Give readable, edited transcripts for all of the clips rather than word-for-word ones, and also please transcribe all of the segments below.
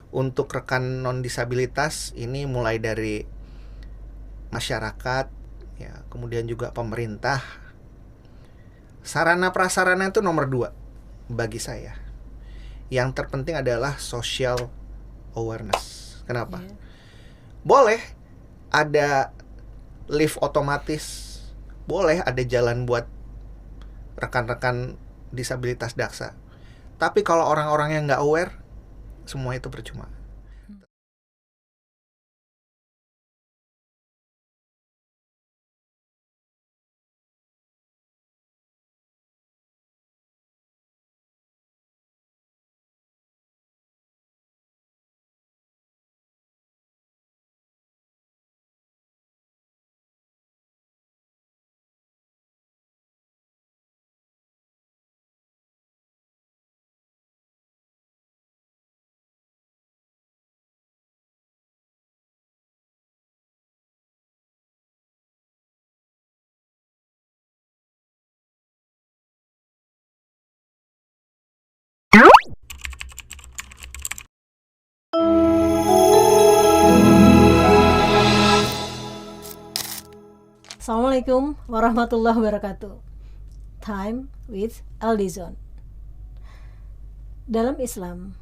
Untuk rekan non disabilitas ini mulai dari masyarakat, ya, kemudian juga pemerintah. Sarana prasarana itu nomor 2 bagi saya. Yang terpenting adalah social awareness. Kenapa? Boleh ada lift otomatis, boleh ada jalan buat rekan-rekan disabilitas daksa. Tapi kalau orang-orang yang nggak aware, semua itu percuma. Assalamualaikum warahmatullahi wabarakatuh. Time with Aldizon. Dalam Islam,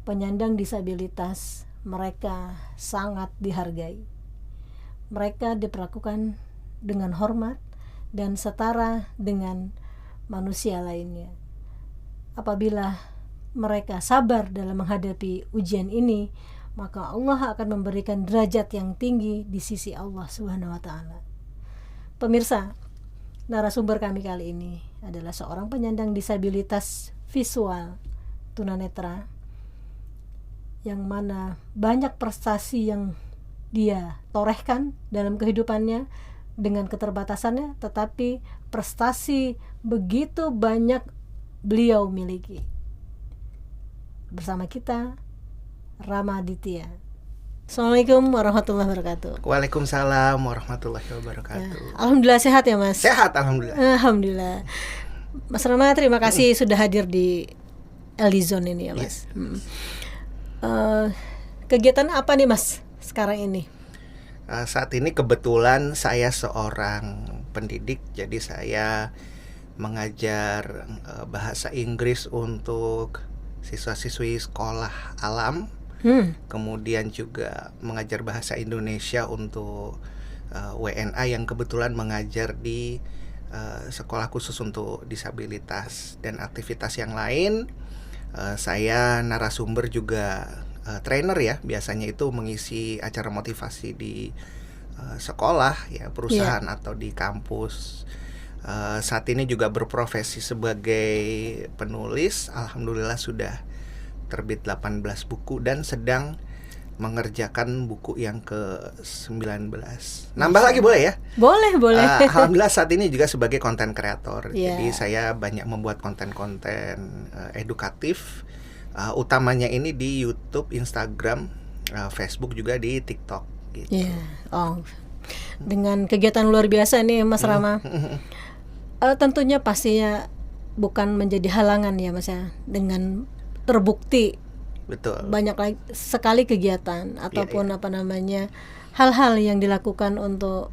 penyandang disabilitas mereka sangat dihargai. Mereka diperlakukan dengan hormat dan setara dengan manusia lainnya. Apabila mereka sabar dalam menghadapi ujian ini, maka Allah akan memberikan derajat yang tinggi di sisi Allah Subhanahu wa taala. Pemirsa, narasumber kami kali ini adalah seorang penyandang disabilitas visual tunanetra, yang mana banyak prestasi yang dia torehkan dalam kehidupannya dengan keterbatasannya, tetapi prestasi begitu banyak beliau miliki. Bersama kita, Rama Aditya. Assalamualaikum warahmatullahi wabarakatuh. Waalaikumsalam warahmatullahi wabarakatuh. Alhamdulillah sehat ya Mas? Sehat, alhamdulillah. Alhamdulillah. Mas Rama, terima kasih sudah hadir di Aldizon ini ya Mas. Kegiatan apa nih Mas sekarang ini? Saat ini kebetulan saya seorang pendidik, jadi saya mengajar bahasa Inggris untuk siswa-siswi sekolah alam. Kemudian juga mengajar bahasa Indonesia untuk WNA yang kebetulan mengajar di sekolah khusus untuk disabilitas, dan aktivitas yang lain. Saya narasumber juga trainer ya, biasanya itu mengisi acara motivasi di sekolah ya, perusahaan atau di kampus. Saat ini juga berprofesi sebagai penulis. Alhamdulillah sudah terbit 18 buku dan sedang mengerjakan buku yang ke-19. Nambah lagi boleh ya? Boleh. Alhamdulillah saat ini juga sebagai konten kreator. Jadi saya banyak membuat konten-konten edukatif, utamanya ini di YouTube, Instagram, Facebook, juga di TikTok gitu. Dengan kegiatan luar biasa nih Mas Rama. Tentunya pastinya bukan menjadi halangan ya Mas ya, dengan terbukti banyak sekali kegiatan ataupun hal-hal yang dilakukan untuk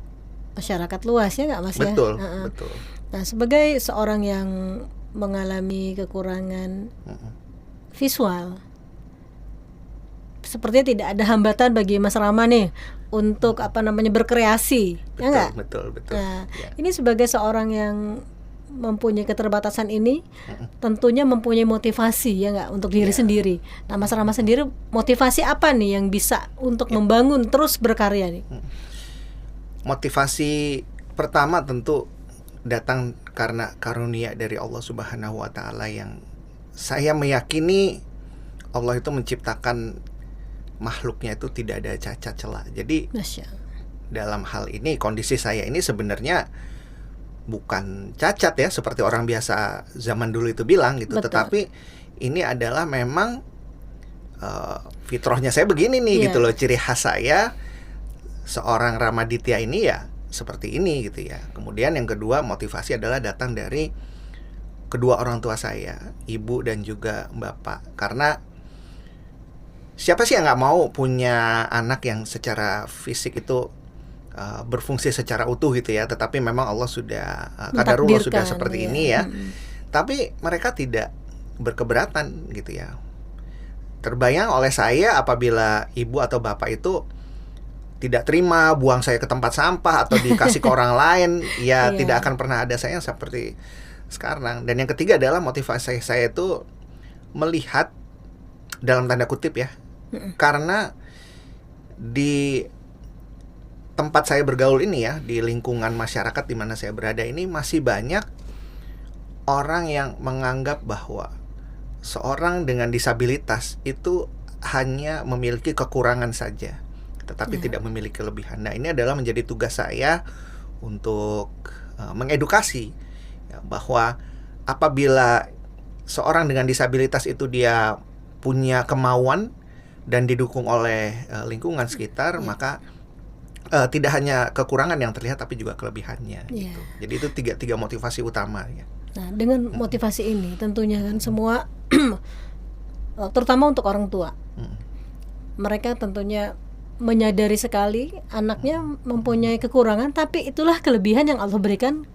masyarakat luas ya nggak Mas? Betul. Nah, sebagai seorang yang mengalami kekurangan visual, sepertinya tidak ada hambatan bagi Mas Rama nih untuk berkreasi, ya nggak? Betul. Nah, ini sebagai seorang yang mempunyai keterbatasan ini, tentunya mempunyai motivasi ya nggak untuk diri sendiri. Nah, Mas Rama sendiri motivasi apa nih yang bisa untuk membangun terus berkarya nih? Motivasi pertama tentu datang karena karunia dari Allah Subhanahu wa taala, yang saya meyakini Allah itu menciptakan makhluknya itu tidak ada cacat celah. Jadi dalam hal ini, kondisi saya ini sebenarnya bukan cacat ya, seperti orang biasa zaman dulu itu bilang gitu. Tetapi ini adalah memang fitrahnya saya begini nih gitu loh. Ciri khas saya seorang Rama Aditya ini ya seperti ini gitu ya. Kemudian yang kedua, motivasi adalah datang dari kedua orang tua saya, ibu dan juga bapak. Karena siapa sih yang nggak mau punya anak yang secara fisik itu berfungsi secara utuh gitu ya, tetapi memang Allah sudah qadarullah sudah Mentakdirkan, seperti ya. ini ya. Tapi mereka tidak berkeberatan gitu ya. Terbayang oleh saya apabila ibu atau bapak itu tidak terima buang saya ke tempat sampah atau dikasih ke orang lain, ya Iya. tidak akan pernah ada saya yang seperti sekarang. Dan yang ketiga adalah motivasi saya itu melihat dalam tanda kutip ya, karena di tempat saya bergaul ini ya, di lingkungan masyarakat di mana saya berada ini masih banyak orang yang menganggap bahwa seorang dengan disabilitas itu hanya memiliki kekurangan saja, tetapi tidak memiliki kelebihan. Nah, ini adalah menjadi tugas saya untuk mengedukasi ya, bahwa apabila seorang dengan disabilitas itu dia punya kemauan dan didukung oleh lingkungan sekitar, maka tidak hanya kekurangan yang terlihat tapi juga kelebihannya gitu. Jadi itu tiga motivasi utama ya. Nah, dengan motivasi ini tentunya kan semua terutama untuk orang tua. Mereka tentunya menyadari sekali anaknya mempunyai kekurangan, tapi itulah kelebihan yang Allah berikan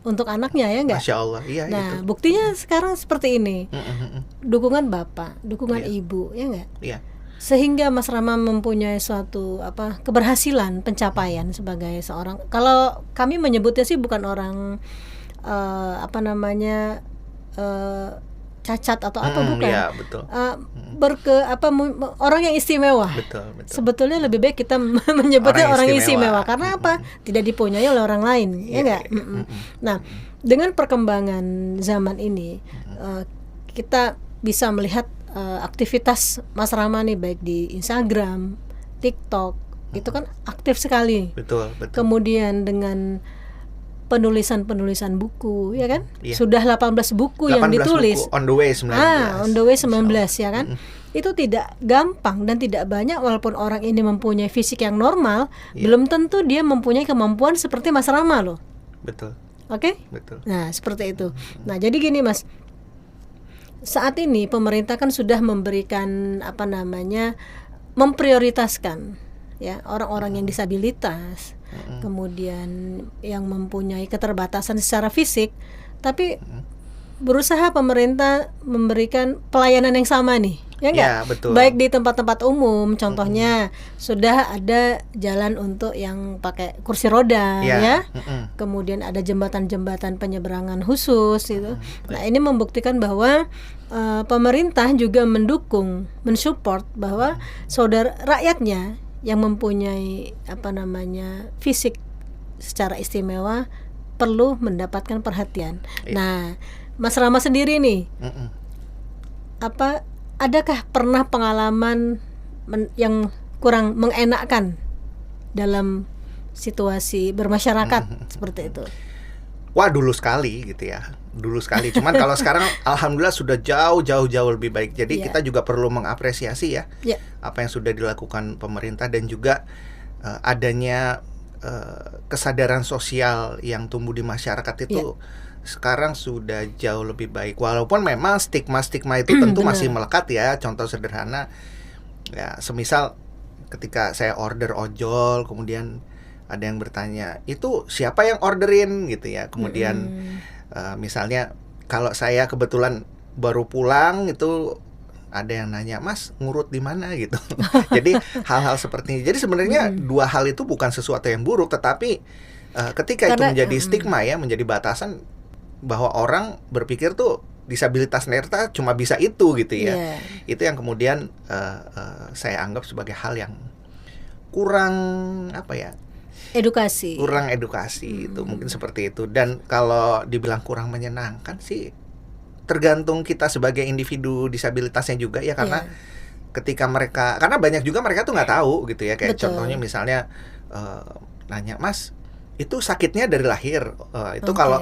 untuk anaknya, ya enggak? Masya Allah, iya. Nah, itu. buktinya sekarang seperti ini. Dukungan bapak, dukungan ibu, ya enggak? Iya. Sehingga Mas Rama mempunyai suatu keberhasilan, pencapaian sebagai seorang, kalau kami menyebutnya sih bukan orang cacat atau bukan. Iya, betul. Orang yang istimewa. Betul. Sebetulnya lebih baik kita menyebutnya orang istimewa. Karena apa? Tidak dipunyai oleh orang lain, ya enggak? Nah, dengan perkembangan zaman ini, kita bisa melihat aktivitas Mas Rama nih baik di Instagram, TikTok, itu kan aktif sekali. Betul. Kemudian dengan penulisan buku, ya kan? Iya. Sudah 18 buku yang ditulis. Buku, on the way 19. On the way 19, ya kan? Itu tidak gampang dan tidak banyak, walaupun orang ini mempunyai fisik yang normal, belum tentu dia mempunyai kemampuan seperti Mas Rama loh. Betul. Oke? Betul. Nah, seperti itu. Nah, jadi gini, Mas. Saat ini pemerintah kan sudah memberikan memprioritaskan ya orang-orang yang disabilitas, kemudian yang mempunyai keterbatasan secara fisik, tapi berusaha pemerintah memberikan pelayanan yang sama nih, ya enggak? Ya, betul. Baik di tempat-tempat umum, contohnya sudah ada jalan untuk yang pakai kursi roda, ya. Kemudian ada jembatan-jembatan penyeberangan khusus gitu. Nah, ini membuktikan bahwa pemerintah juga mendukung, mensupport bahwa saudara rakyatnya yang mempunyai fisik secara istimewa perlu mendapatkan perhatian. Nah, Mas Rama sendiri nih, adakah pernah pengalaman yang kurang mengenakkan dalam situasi bermasyarakat seperti itu? Wah, dulu sekali gitu ya. Dulu sekali. Cuman kalau sekarang alhamdulillah sudah jauh lebih baik. Jadi kita juga perlu mengapresiasi ya apa yang sudah dilakukan pemerintah dan juga adanya kesadaran sosial yang tumbuh di masyarakat itu sekarang sudah jauh lebih baik. Walaupun memang stigma itu tentu masih melekat ya. Contoh sederhana ya, semisal ketika saya order ojol, kemudian ada yang bertanya, itu siapa yang orderin gitu ya. Kemudian misalnya kalau saya kebetulan baru pulang itu ada yang nanya, Mas ngurut di mana gitu. Jadi hal-hal seperti ini. Jadi sebenarnya dua hal itu bukan sesuatu yang buruk, tetapi ketika itu menjadi stigma ya, menjadi batasan bahwa orang berpikir tuh disabilitas netra cuma bisa itu gitu ya. Itu yang kemudian saya anggap sebagai hal yang kurang kurang edukasi itu mungkin seperti itu. Dan kalau dibilang kurang menyenangkan sih tergantung kita sebagai individu disabilitasnya juga ya, karena ketika karena banyak juga mereka tuh nggak tahu gitu ya, kayak contohnya misalnya nanya, Mas itu sakitnya dari lahir, itu kalau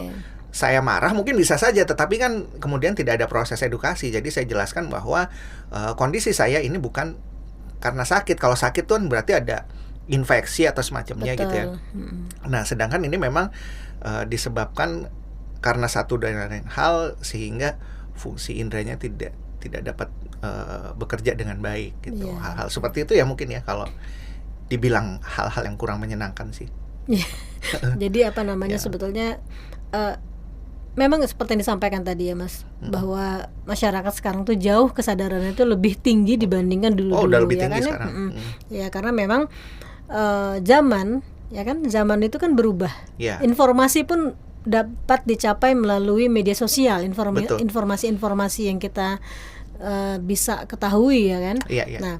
saya marah mungkin bisa saja, tetapi kan kemudian tidak ada proses edukasi. Jadi saya jelaskan bahwa kondisi saya ini bukan karena sakit. Kalau sakit tuh berarti ada infeksi atau semacamnya gitu ya. Nah, sedangkan ini memang disebabkan karena satu dan lain hal sehingga fungsi indranya tidak tidak dapat bekerja dengan baik gitu. Iya. Hal-hal seperti itu ya mungkin ya kalau dibilang hal-hal yang kurang menyenangkan sih. Jadi apa namanya Ya. sebetulnya memang seperti yang disampaikan tadi ya Mas, bahwa masyarakat sekarang tuh jauh kesadarannya itu lebih tinggi dibandingkan dulu-dulu. Udah lebih ya tinggi kan, sekarang. Ya karena memang zaman itu kan berubah. Ya. Informasi pun dapat dicapai melalui media sosial, Betul. informasi-informasi yang kita bisa ketahui ya kan. Iya, iya. Nah,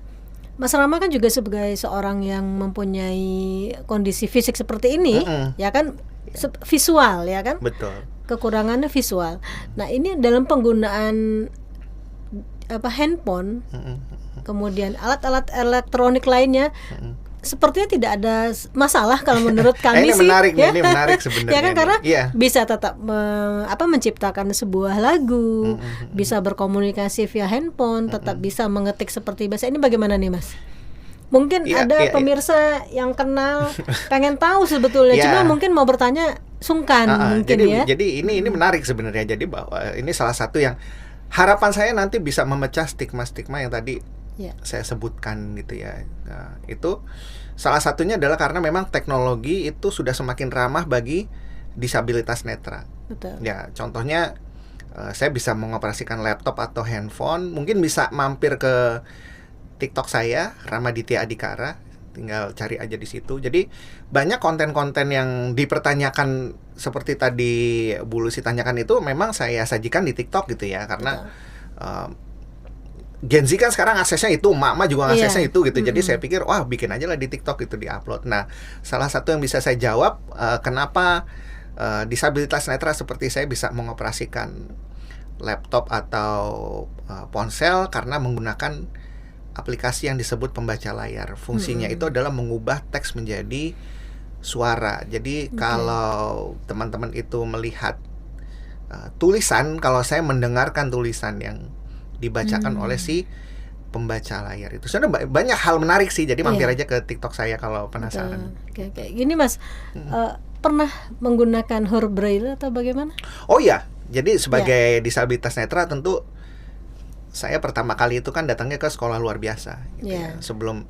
Mas Rama kan juga sebagai seorang yang mempunyai kondisi fisik seperti ini, ya kan, visual ya kan, Betul. kekurangannya visual. Nah ini dalam penggunaan handphone, kemudian alat-alat elektronik lainnya, sepertinya tidak ada masalah kalau menurut kami Ini sih. menarik nih, Ya. ini menarik sebenarnya. Ya kan karena Iya. bisa tetap menciptakan sebuah lagu, bisa berkomunikasi via handphone, tetap bisa mengetik seperti biasa. Ini bagaimana nih Mas? Mungkin Iya, ada iya, iya. pemirsa yang kenal pengen tahu sebetulnya, Iya. cuma mungkin mau bertanya sungkan mungkin jadi, ya. Jadi ini menarik sebenarnya. Jadi bahwa ini salah satu yang harapan saya nanti bisa memecah stigma-stigma yang tadi Ya. saya sebutkan gitu ya. Nah, itu salah satunya adalah karena memang teknologi itu sudah semakin ramah bagi disabilitas netra. Betul. Ya, contohnya saya bisa mengoperasikan laptop atau handphone, mungkin bisa mampir ke TikTok saya, Ramaditya Adhikara, tinggal cari aja di situ. Jadi banyak konten-konten yang dipertanyakan seperti tadi Bu Lucy tanyakan itu memang saya sajikan di TikTok gitu ya, karena Gen Z kan sekarang aksesnya itu, emak-emak juga aksesnya itu gitu. Jadi saya pikir wah bikin aja lah di TikTok itu di-upload. Nah, salah satu yang bisa saya jawab kenapa disabilitas netra seperti saya bisa mengoperasikan laptop atau ponsel karena menggunakan aplikasi yang disebut pembaca layar. Fungsinya itu adalah mengubah teks menjadi suara. Jadi kalau teman-teman itu melihat tulisan, kalau saya mendengarkan tulisan yang dibacakan oleh si pembaca layar itu. Sebenarnya banyak hal menarik sih. Jadi mampir aja ke TikTok saya kalau penasaran. Oke. Gini Mas, pernah menggunakan huruf braille atau bagaimana? Oh iya, jadi sebagai disabilitas netra tentu saya pertama kali itu kan datangnya ke sekolah luar biasa gitu ya. Sebelum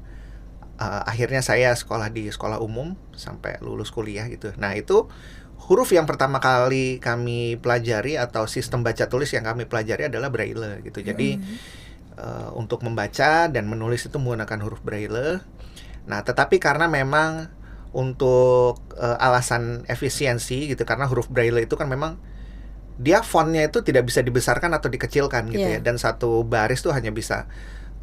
akhirnya saya sekolah di sekolah umum sampai lulus kuliah gitu. Nah itu huruf yang pertama kali kami pelajari atau sistem baca tulis yang kami pelajari adalah braille gitu. Jadi untuk membaca dan menulis itu menggunakan huruf braille. Nah tetapi karena memang untuk alasan efisiensi gitu, karena huruf braille itu kan memang dia fontnya itu tidak bisa dibesarkan atau dikecilkan gitu ya, dan satu baris tuh hanya bisa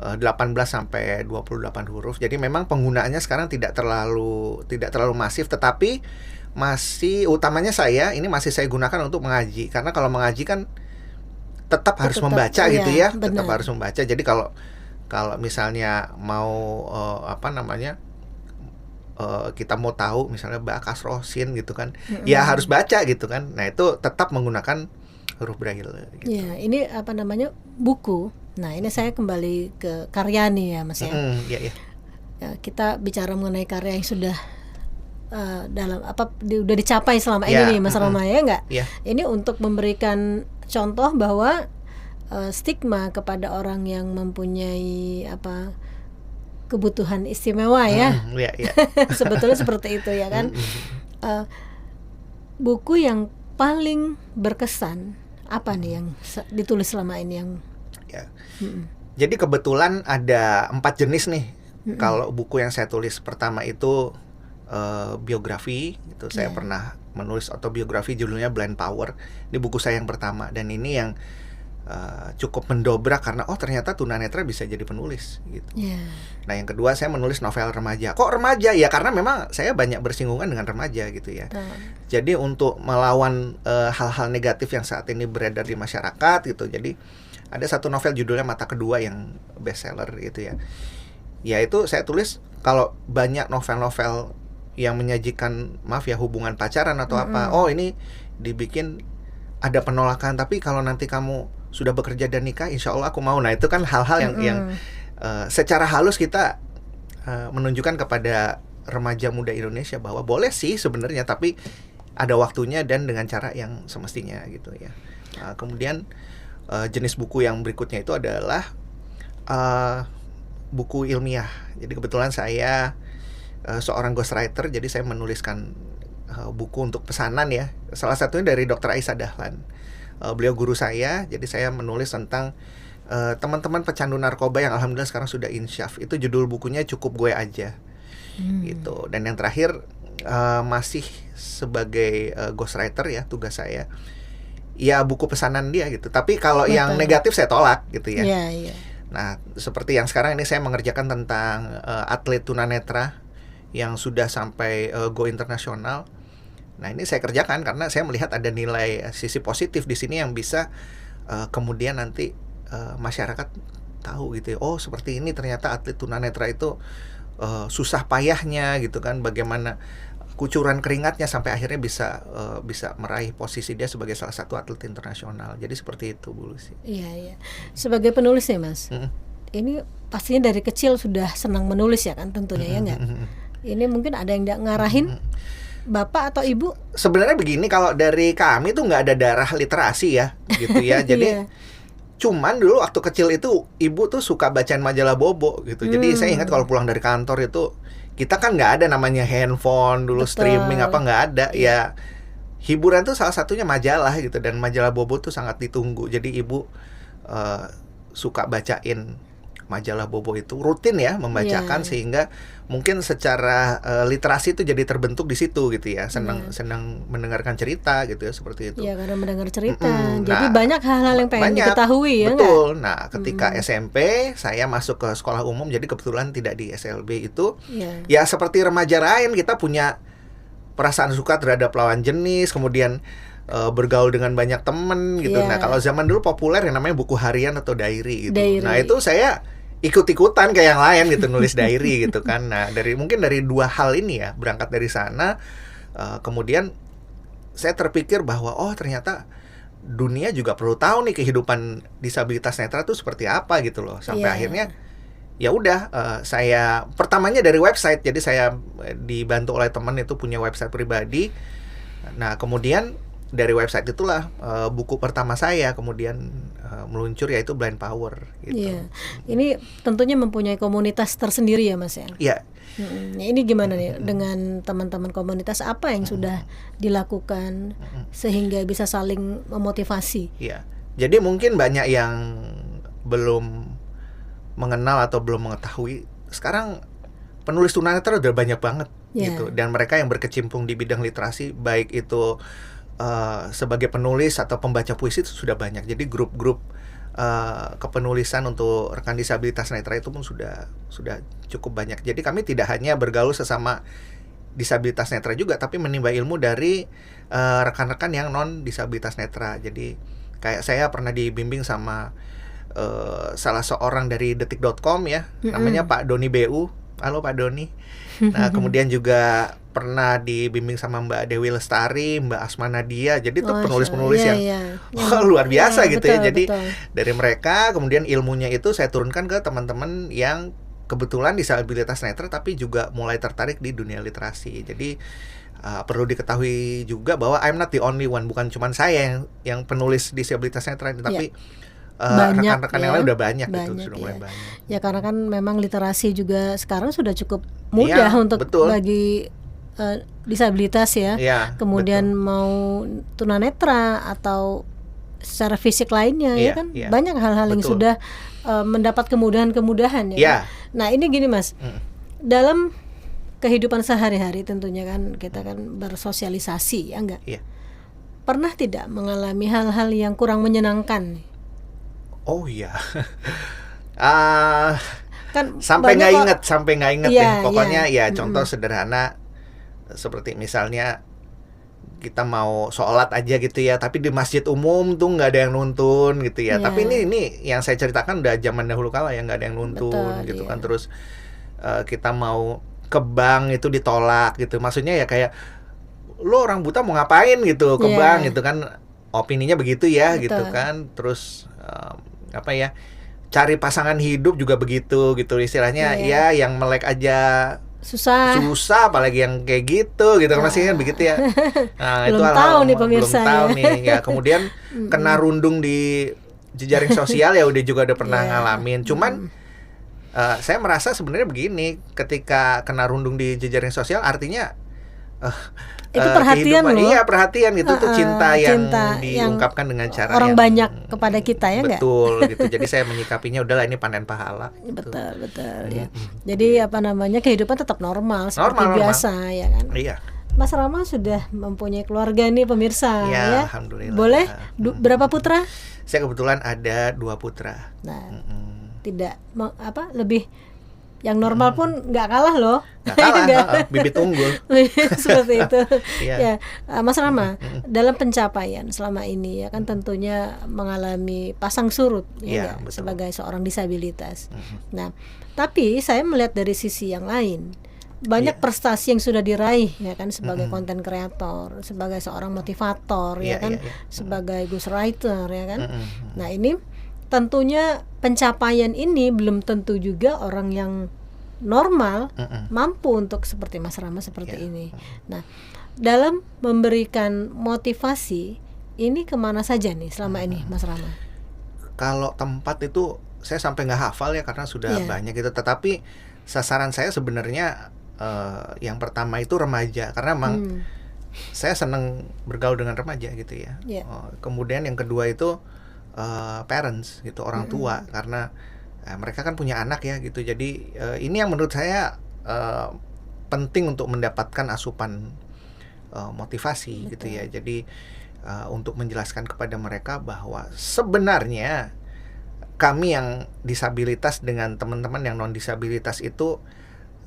18 sampai 28 huruf. Jadi memang penggunaannya sekarang tidak terlalu masif, tetapi masih utamanya saya masih gunakan untuk mengaji, karena kalau mengaji kan tetap harus membaca gitu ya, tetap harus membaca. Jadi kalau misalnya mau kita mau tahu misalnya ba kasroh sin gitu kan, ya harus baca gitu kan. Nah itu tetap menggunakan huruf braille gitu. Ya, ini buku. Nah ini saya kembali ke karya nih ya Mas ya. Ya, kita bicara mengenai karya yang sudah udah dicapai selama ini nih Mas Rama ya nggak? Ini untuk memberikan contoh bahwa stigma kepada orang yang mempunyai kebutuhan istimewa ya. Sebetulnya seperti itu ya kan. Buku yang paling berkesan apa nih yang ditulis selama ini yang Jadi kebetulan ada 4 jenis nih. Kalau buku yang saya tulis pertama itu biografi itu, saya pernah menulis autobiografi judulnya Blind Power. Ini buku saya yang pertama, dan ini yang cukup mendobrak karena ternyata tunanetra bisa jadi penulis gitu. Nah yang kedua saya menulis novel remaja. Kok remaja? Ya karena memang saya banyak bersinggungan dengan remaja gitu ya. Jadi untuk melawan hal-hal negatif yang saat ini beredar di masyarakat gitu, jadi ada satu novel judulnya Mata Kedua yang bestseller gitu ya. Ya itu saya tulis, kalau banyak novel-novel yang menyajikan hubungan pacaran atau apa, ini dibikin ada penolakan, tapi kalau nanti kamu sudah bekerja dan nikah, insya Allah aku mau. Nah itu kan hal-hal yang secara halus kita menunjukkan kepada remaja muda Indonesia bahwa boleh sih sebenarnya, tapi ada waktunya dan dengan cara yang semestinya gitu ya. Kemudian jenis buku yang berikutnya itu adalah buku ilmiah. Jadi kebetulan saya seorang ghostwriter, jadi saya menuliskan buku untuk pesanan ya. Salah satunya dari Dr. Aisyah Dahlan. Beliau guru saya, jadi saya menulis tentang teman-teman pecandu narkoba yang alhamdulillah sekarang sudah insyaf. Itu judul bukunya Cukup Gue Aja. Gitu. Dan yang terakhir masih sebagai ghostwriter ya, tugas saya ya buku pesanan dia gitu. Tapi kalau yang negatif saya tolak gitu ya. Nah, seperti yang sekarang ini saya mengerjakan tentang atlet tunanetra yang sudah sampai go internasional. Nah, ini saya kerjakan karena saya melihat ada nilai sisi positif di sini yang bisa kemudian nanti masyarakat tahu gitu ya. Oh, seperti ini ternyata atlet tunanetra itu susah payahnya gitu kan, bagaimana kucuran keringatnya sampai akhirnya bisa meraih posisi dia sebagai salah satu atlet internasional. Jadi seperti itu Bu Lucy. Iya. Sebagai penulis nih Mas, ini pastinya dari kecil sudah senang menulis ya kan tentunya ya nggak? Ini mungkin ada yang ngarahin Bapak atau Ibu? Sebenarnya begini, kalau dari kami tuh nggak ada darah literasi ya gitu ya. Jadi cuman dulu waktu kecil itu ibu tuh suka bacain majalah Bobo gitu. Jadi saya ingat kalau pulang dari kantor itu, kita kan nggak ada namanya handphone dulu, streaming apa nggak ada ya. Hiburan tuh salah satunya majalah gitu, dan majalah Bobo tuh sangat ditunggu. Jadi ibu suka bacain majalah Bobo itu rutin ya, membacakan sehingga mungkin secara literasi itu jadi terbentuk di situ gitu ya. Senang mendengarkan cerita gitu ya, seperti itu. Ya, karena mendengar cerita. Jadi banyak hal-hal yang pengen diketahui ya. Betul. Nah, ketika SMP saya masuk ke sekolah umum, jadi kebetulan tidak di SLB itu. Ya seperti remaja lain, kita punya perasaan suka terhadap lawan jenis, kemudian bergaul dengan banyak temen gitu. Nah, kalau zaman dulu populer yang namanya buku harian atau diary gitu. Nah, itu saya ikut-ikutan kayak yang lain gitu, nulis diary gitu kan. Nah, mungkin dari dua hal ini ya, berangkat dari sana, kemudian saya terpikir bahwa oh ternyata dunia juga perlu tahu nih kehidupan disabilitas netra itu seperti apa gitu loh. Sampai akhirnya ya udah, saya pertamanya dari website. Jadi saya dibantu oleh teman itu punya website pribadi. Nah, kemudian dari website itulah buku pertama saya kemudian meluncur, yaitu Blind Power gitu. Ini tentunya mempunyai komunitas tersendiri ya Mas ya. Iya. Ini gimana nih dengan teman-teman komunitas, apa yang sudah dilakukan sehingga bisa saling memotivasi? Iya. Jadi mungkin banyak yang belum mengenal atau belum mengetahui, sekarang penulis tunanetra udah banyak banget gitu, dan mereka yang berkecimpung di bidang literasi, baik itu sebagai penulis atau pembaca puisi itu sudah banyak. Jadi grup-grup kepenulisan untuk rekan disabilitas netra itu pun sudah cukup banyak. Jadi kami tidak hanya bergaul sesama disabilitas netra juga, tapi menimba ilmu dari rekan-rekan yang non disabilitas netra. Jadi kayak saya pernah dibimbing sama salah seorang dari detik.com ya, namanya Pak Doni BU. Halo Pak Doni. Nah, kemudian juga pernah dibimbing sama Mbak Dewi Lestari, Mbak Asma Nadia. Jadi itu penulis-penulis yang luar biasa gitu ya. Jadi dari mereka kemudian ilmunya itu saya turunkan ke teman-teman yang kebetulan disabilitas netra tapi juga mulai tertarik di dunia literasi. Jadi perlu diketahui juga bahwa I'm not the only one, bukan cuma saya yang penulis disabilitas netra, tapi rekan-rekan yang lain udah banyak gitu, sudah mulai banyak. Ya karena kan memang literasi juga sekarang sudah cukup mudah untuk bagi disabilitas ya. Kemudian mau tunanetra atau secara fisik lainnya ya kan banyak hal-hal yang sudah mendapat kemudahan-kemudahan ya. Nah, ini gini Mas. Dalam kehidupan sehari-hari tentunya kan kita kan bersosialisasi ya enggak? Pernah tidak mengalami hal-hal yang kurang menyenangkan? Oh iya. Kan sampai nggak inget deh. Pokoknya contoh sederhana seperti misalnya kita mau sholat aja gitu ya, tapi di masjid umum tuh nggak ada yang nuntun gitu ya. Tapi ini yang saya ceritakan udah zaman dahulu kala yang nggak ada yang nuntun gitu kan. Terus kita mau ke bank itu ditolak gitu. Maksudnya ya kayak lo orang buta mau ngapain gitu ke bank gitu kan, opininya begitu ya gitu kan. Terus cari pasangan hidup juga begitu gitu istilahnya. Ya yang melek aja susah apalagi yang kayak gitu kan, masih kan begitu ya. Nah, belum itu tahu nih pemirsa, belum tahu nih ya. Kemudian kena rundung di jejaring sosial ya udah pernah Iya. ngalamin. Cuman saya merasa sebenarnya begini, ketika kena rundung di jejaring sosial artinya Itu perhatian kehidupan, loh. iya perhatian itu tuh cinta yang cinta yang diungkapkan dengan cara orang yang banyak kepada kita, ya nggak? betul gitu. Jadi saya menyikapinya udahlah ini panen pahala. Gitu. Betul ya. Jadi apa namanya, kehidupan tetap normal seperti Normal. biasa ya kan. Iya. Mas Rama sudah mempunyai keluarga nih pemirsa Ya, ya. alhamdulillah. Boleh berapa putra? Saya kebetulan ada 2 putra. Nah, tidak lebih yang normal pun nggak kalah loh. Nggak kalah, Nggak. bibit unggul. Seperti itu. Iya. Ya, Mas Rama, dalam pencapaian selama ini ya kan tentunya mengalami pasang surut ya Iya, nggak? betul. Sebagai seorang disabilitas. Nah, tapi saya melihat dari sisi yang lain, banyak Iya. prestasi yang sudah diraih ya kan, sebagai konten kreator, sebagai seorang motivator ya Iya, kan, iya. sebagai ghostwriter ya kan. Nah, ini tentunya pencapaian ini belum tentu juga orang yang normal mampu untuk seperti Mas Rama seperti Iya. ini. Nah, dalam memberikan motivasi ini kemana saja nih selama ini Mas Rama? Kalau tempat itu saya sampai nggak hafal ya karena sudah Iya. banyak gitu. Tetapi sasaran saya sebenarnya yang pertama itu remaja karena memang saya senang bergaul dengan remaja gitu ya. Iya. Kemudian yang kedua itu parents gitu, orang tua, karena mereka kan punya anak ya gitu. Jadi ini yang menurut saya penting untuk mendapatkan asupan motivasi. Betul. Gitu ya. Jadi untuk menjelaskan kepada mereka bahwa sebenarnya kami yang disabilitas dengan teman-teman yang non disabilitas itu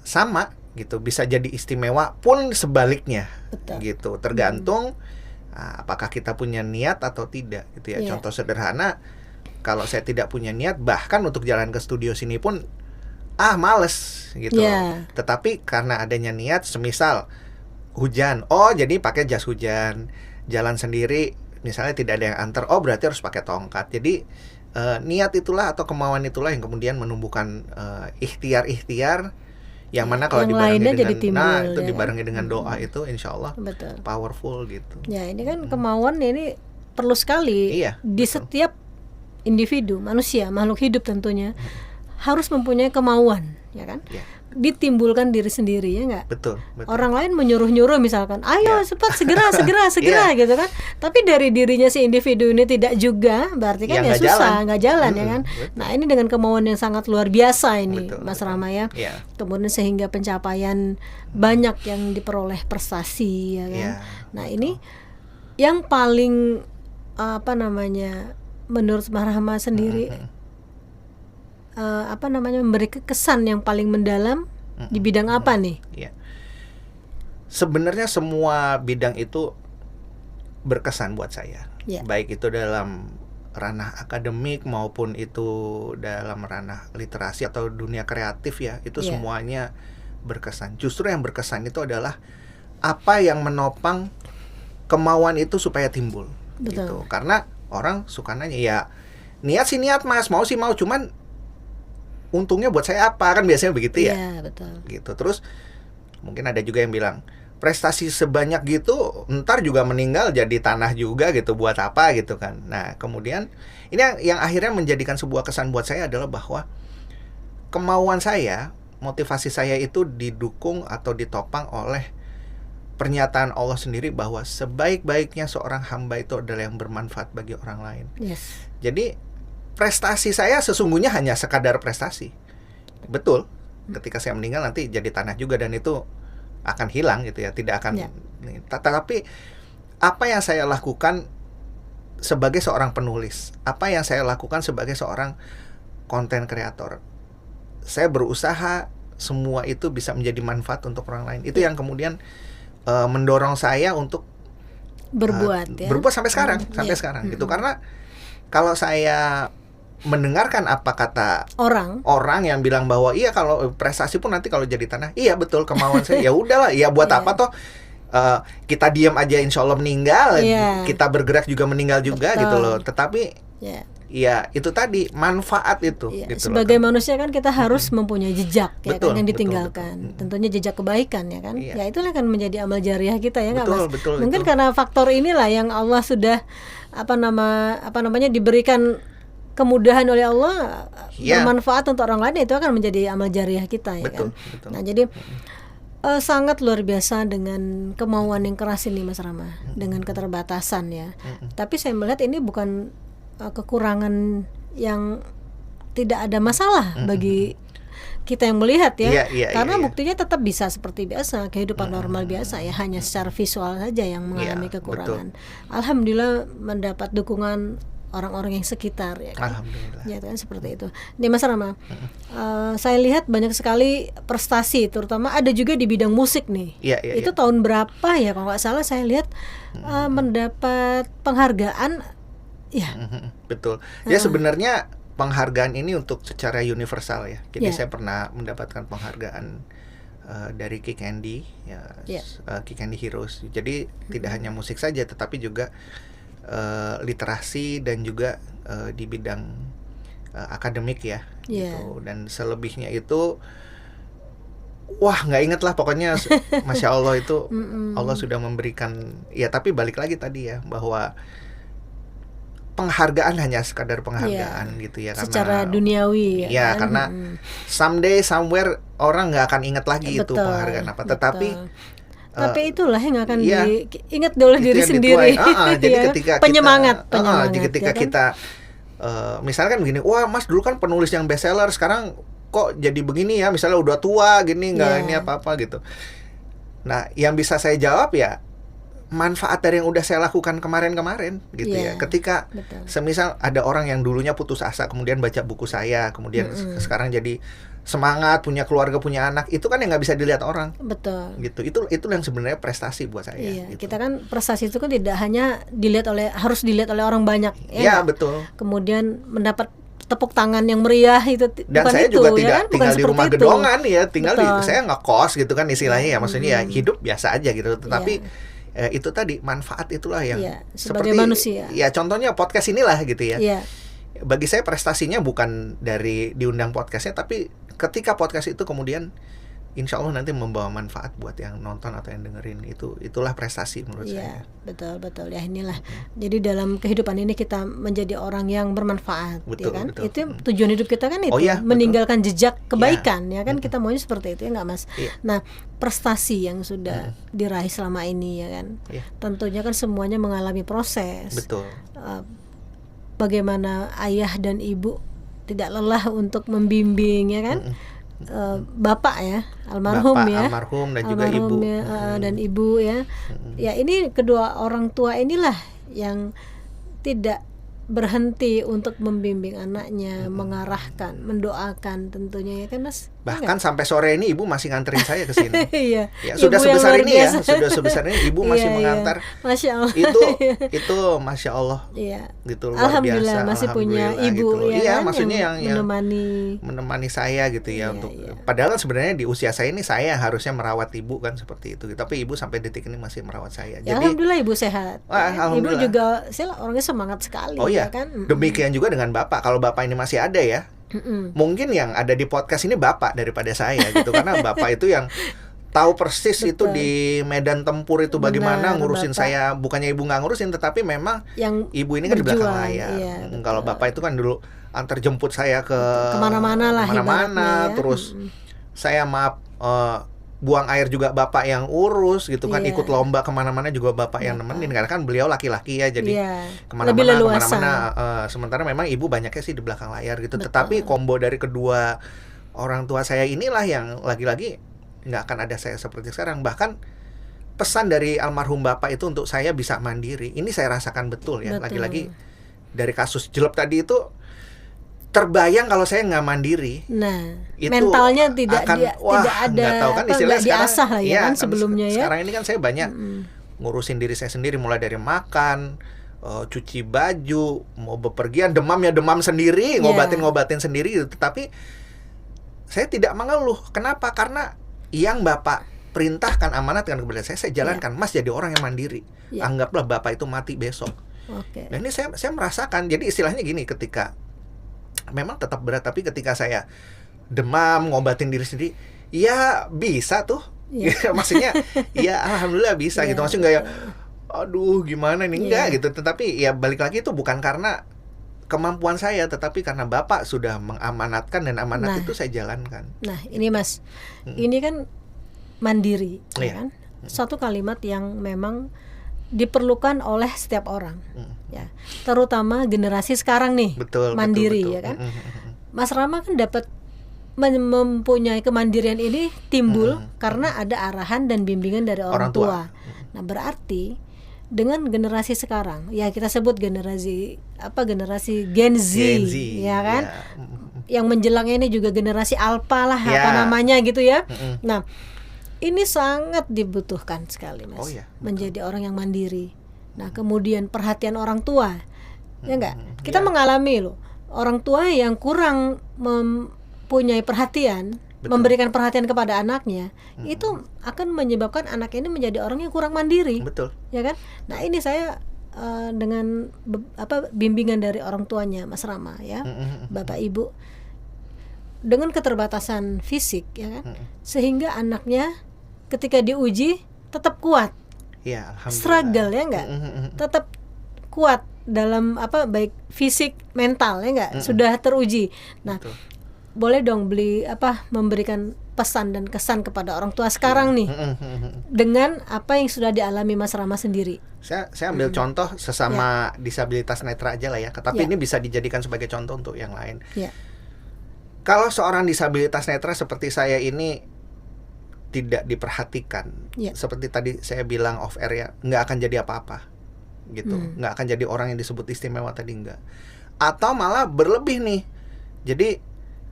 sama gitu, bisa jadi istimewa pun sebaliknya. Betul. Gitu, tergantung apakah kita punya niat atau tidak gitu ya. Iya. Contoh sederhana, kalau saya tidak punya niat bahkan untuk jalan ke studio sini pun males gitu. Iya. Tetapi karena adanya niat, semisal hujan, jadi pakai jas hujan. Jalan sendiri misalnya tidak ada yang antar, berarti harus pakai tongkat. Jadi niat itulah atau kemauan itulah yang kemudian menumbuhkan ikhtiar-ikhtiar yang mana kalau Yang dibarengi lainnya dengan jadi timbul, itu ya dibarengi kan? dengan doa itu insya Allah Betul. powerful gitu. Ya, ini kan kemauan ini perlu sekali Iya, di betul. setiap individu, manusia, makhluk hidup tentunya harus mempunyai kemauan, ya kan? Iya. Ditimbulkan diri sendiri, ya enggak? Betul. Orang lain menyuruh-nyuruh misalkan, ayo Iya. cepat segera Iya. gitu kan. Tapi dari dirinya si individu ini tidak juga, berarti kan Ya, ya nggak susah, jalan. nggak jalan ya kan. Betul. Nah, ini dengan kemauan yang sangat luar biasa ini, Betul, Mas betul. Rama ya. Iya. Kemudian sehingga pencapaian banyak yang diperoleh prestasi ya kan. Iya, Nah, ini yang paling menurut Mas Rama sendiri memberi kesan yang paling mendalam di bidang apa nih? Iya. Sebenarnya semua bidang itu berkesan buat saya. Iya. Baik itu dalam ranah akademik maupun itu dalam ranah literasi atau dunia kreatif ya, itu Iya. semuanya berkesan. Justru yang berkesan itu adalah apa yang menopang kemauan itu supaya timbul. Betul. Gitu. Karena orang suka nanya, ya niat sih niat Mas, mau sih mau, cuman untungnya buat saya apa, kan biasanya begitu ya. Iya, betul. Gitu. Terus mungkin ada juga yang bilang prestasi sebanyak gitu ntar juga meninggal jadi tanah juga gitu, buat apa gitu kan. Nah kemudian ini yang akhirnya menjadikan sebuah kesan buat saya adalah bahwa kemauan saya, motivasi saya itu didukung atau ditopang oleh pernyataan Allah sendiri bahwa sebaik-baiknya seorang hamba itu adalah yang bermanfaat bagi orang lain. Yes. Jadi prestasi saya sesungguhnya hanya sekadar prestasi. Betul, ketika saya meninggal nanti jadi tanah juga dan itu akan hilang gitu ya, tidak akan. Ya. Tetapi apa yang saya lakukan sebagai seorang penulis, apa yang saya lakukan sebagai seorang konten kreator, saya berusaha semua itu bisa menjadi manfaat untuk orang lain. Itu yang kemudian mendorong saya untuk Berbuat ya. berbuat sampai sekarang, Iya. gitu. Karena kalau saya mendengarkan apa kata orang yang bilang bahwa iya kalau prestasi pun nanti kalau jadi tanah, iya betul kemauan saya, ya udahlah, ya buat Iya. apa toh kita diam aja insya Allah meninggal, Iya. kita bergerak juga meninggal juga. Betul. Gitu loh. Tetapi Ya. ya itu tadi manfaat itu. Ya, Gitu sebagai loh. manusia kan kita harus mempunyai jejak ya Betul, kan yang betul, ditinggalkan. betul. Tentunya jejak kebaikan ya kan. Iya. Ya itulah kan menjadi amal jariah kita ya nggak Betul, Mas? betul, Mungkin itu. karena faktor inilah yang Allah sudah diberikan kemudahan oleh Allah Iya. bermanfaat untuk orang lain, itu akan menjadi amal jariah kita ya Betul, kan. betul. Nah jadi sangat luar biasa dengan kemauan yang keras ini Mas Rama, dengan keterbatasan ya. Tapi saya melihat ini bukan kekurangan yang tidak ada masalah bagi kita yang melihat ya. Karena buktinya tetap bisa seperti biasa, kehidupan normal biasa ya, hanya secara visual saja yang mengalami kekurangan. Alhamdulillah mendapat dukungan orang-orang yang sekitar ya kan. Alhamdulillah. Ya kan seperti itu. Nih Mas Rama, saya lihat banyak sekali prestasi, terutama ada juga di bidang musik nih. Itu tahun berapa ya kalau nggak salah saya lihat mendapat penghargaan ya. Betul. Ya sebenarnya penghargaan ini untuk secara universal ya. Jadi saya pernah mendapatkan penghargaan dari Kick Andy ya, Kick Andy Heroes. Jadi tidak hanya musik saja, tetapi juga literasi dan juga di bidang akademik ya. Gitu. Dan selebihnya itu wah nggak inget lah pokoknya. Masya Allah itu Allah sudah memberikan ya. Tapi balik lagi tadi ya, bahwa penghargaan hanya sekadar penghargaan gitu ya, karena secara duniawi ya kan? Karena someday somewhere orang nggak akan ingat lagi itu penghargaan apa, tetapi itulah yang akan diingat oleh diri sendiri. Jadi ketika penyemangat ketika ya kan? kita misalnya kan begini, wah Mas dulu kan penulis yang bestseller, sekarang kok jadi begini ya, misalnya udah tua gini nggak ini apa-apa gitu. Nah yang bisa saya jawab ya manfaat dari yang udah saya lakukan kemarin-kemarin gitu ya. Ketika semisal ada orang yang dulunya putus asa kemudian baca buku saya, kemudian sekarang jadi semangat, punya keluarga, punya anak, itu kan yang nggak bisa dilihat orang. Betul. Gitu. Itu yang sebenarnya prestasi buat saya. Iya. Gitu. Kita kan prestasi itu kan tidak hanya harus dilihat oleh orang banyak. Ya betul. Kemudian mendapat tepuk tangan yang meriah itu. Dan bukan saya itu, juga ya tidak kan? tinggal di rumah gedongan ya, tinggal saya ngekos gitu kan istilahnya ya, maksudnya ya hidup biasa aja gitu. Tetapi itu tadi manfaat itulah yang sebagai seperti manusia. Ya contohnya podcast inilah gitu ya. Bagi saya prestasinya bukan dari diundang podcastnya, tapi ketika podcast itu kemudian insya Allah nanti membawa manfaat buat yang nonton atau yang dengerin, itulah prestasi menurut saya. Betul ya, inilah. Jadi dalam kehidupan ini kita menjadi orang yang bermanfaat, ya kan? Betul. Itu tujuan hidup kita kan itu, meninggalkan jejak kebaikan, ya kan? Kita maunya seperti itu ya nggak Mas? Nah, prestasi yang sudah diraih selama ini ya kan, tentunya kan semuanya mengalami proses. Betul. Bagaimana ayah dan ibu tidak lelah untuk membimbing ya kan? Bapak ya, almarhum dan juga ibu dan ibu ya. Ya ini kedua orang tua inilah yang tidak berhenti untuk membimbing anaknya, mengarahkan, mendoakan tentunya ya kan Mas. Bahkan sampai sore ini ibu masih nganterin saya ke sini. Iya. Ya, sudah sebesar ini ya, sudah sebesar ini ibu masih mengantar. Masya Allah. Itu Masya Allah. Iya. Gitu luar Alhamdulillah biasa. masih punya ibu gitu ya. Iya, kan? maksudnya yang menemani saya gitu ya untuk padahal sebenarnya di usia saya ini saya harusnya merawat ibu kan seperti itu. Tapi ibu sampai detik ini masih merawat saya. Ya, jadi alhamdulillah ibu sehat. Alhamdulillah. Ibu juga saya orangnya semangat sekali ya kan. Demikian juga dengan Bapak. Kalau Bapak ini masih ada ya. Mungkin yang ada di podcast ini Bapak daripada saya gitu, karena Bapak itu yang tahu persis itu di medan tempur itu bagaimana ngurusin Bapak. Saya bukannya ibu nggak ngurusin, tetapi memang yang ibu ini kan di belakang layar. Kalau Bapak itu kan dulu antar jemput saya ke kemana-mana lah, kemana-mana, terus saya buang air juga Bapak yang urus gitu kan, ikut lomba kemana-mana juga Bapak yang nemenin, karena kan beliau laki-laki ya, jadi kemana-mana. Sementara memang ibu banyaknya sih di belakang layar gitu. Tetapi kombo dari kedua orang tua saya inilah yang lagi-lagi nggak akan ada saya seperti sekarang. Bahkan pesan dari almarhum Bapak itu untuk saya bisa mandiri, ini saya rasakan betul ya. Lagi-lagi dari kasus jelek tadi itu terbayang kalau saya nggak mandiri. Nah, itu mentalnya tidak ada, nggak tahu kan istilahnya sekarang, diasah lah ya kan sebelumnya ya. Sekarang ini kan saya banyak ngurusin diri saya sendiri, mulai dari makan, cuci baju, mau bepergian, demam sendiri, ngobatin sendiri gitu. Tetapi saya tidak mengeluh. Kenapa? Karena yang Bapak perintahkan, amanatkan kepada saya jalankan. Mas jadi orang yang mandiri. Anggaplah Bapak itu mati besok. Dan ini saya merasakan. Jadi istilahnya gini, ketika memang tetap berat, tapi ketika saya demam, ngobatin diri sendiri, ya bisa tuh. Maksudnya ya alhamdulillah bisa gitu. Maksudnya enggak ya aduh gimana nih, enggak gitu. Tetapi ya balik lagi itu bukan karena kemampuan saya, tetapi karena Bapak sudah mengamanatkan dan amanat Nah. itu saya jalankan. Nah, ini Mas, ini kan mandiri, Iya. ya kan? Suatu kalimat yang memang diperlukan oleh setiap orang, ya. Terutama generasi sekarang nih, Betul, mandiri, betul. ya kan? Mas Rama kan dapat mempunyai kemandirian ini timbul karena ada arahan dan bimbingan dari orang tua. Nah, berarti dengan generasi sekarang, ya kita sebut generasi Gen Z, Gen Z, ya kan? ya. Yang menjelang ini juga generasi alpha lah, Ya. apa namanya gitu ya. Nah, ini sangat dibutuhkan sekali, Mas. Oh, ya, betul. Menjadi orang yang mandiri. Nah, kemudian perhatian orang tua, ya enggak? Kita Ya. mengalami loh orang tua yang kurang mempunyai perhatian, Betul. memberikan perhatian kepada anaknya, itu akan menyebabkan anak ini menjadi orang yang kurang mandiri, Betul. ya kan? Nah, ini saya dengan bimbingan dari orang tuanya Mas Rama, ya, Bapak Ibu, dengan keterbatasan fisik, ya kan, sehingga anaknya ketika diuji tetap kuat, Ya, alhamdulillah. struggle, ya enggak, tetap kuat dalam baik fisik mental, ya enggak, sudah teruji. Nah, Betul. boleh dong memberikan pesan dan kesan kepada orang tua sekarang nih dengan apa yang sudah dialami Mas Rama sendiri. Saya ambil contoh sesama disabilitas netra aja lah ya, tapi ini bisa dijadikan sebagai contoh untuk yang lain. Ya. Kalau seorang disabilitas netra seperti saya ini tidak diperhatikan, seperti tadi saya bilang off air ya, nggak akan jadi apa-apa gitu, nggak akan jadi orang yang disebut istimewa tadi, nggak, atau malah berlebih nih. Jadi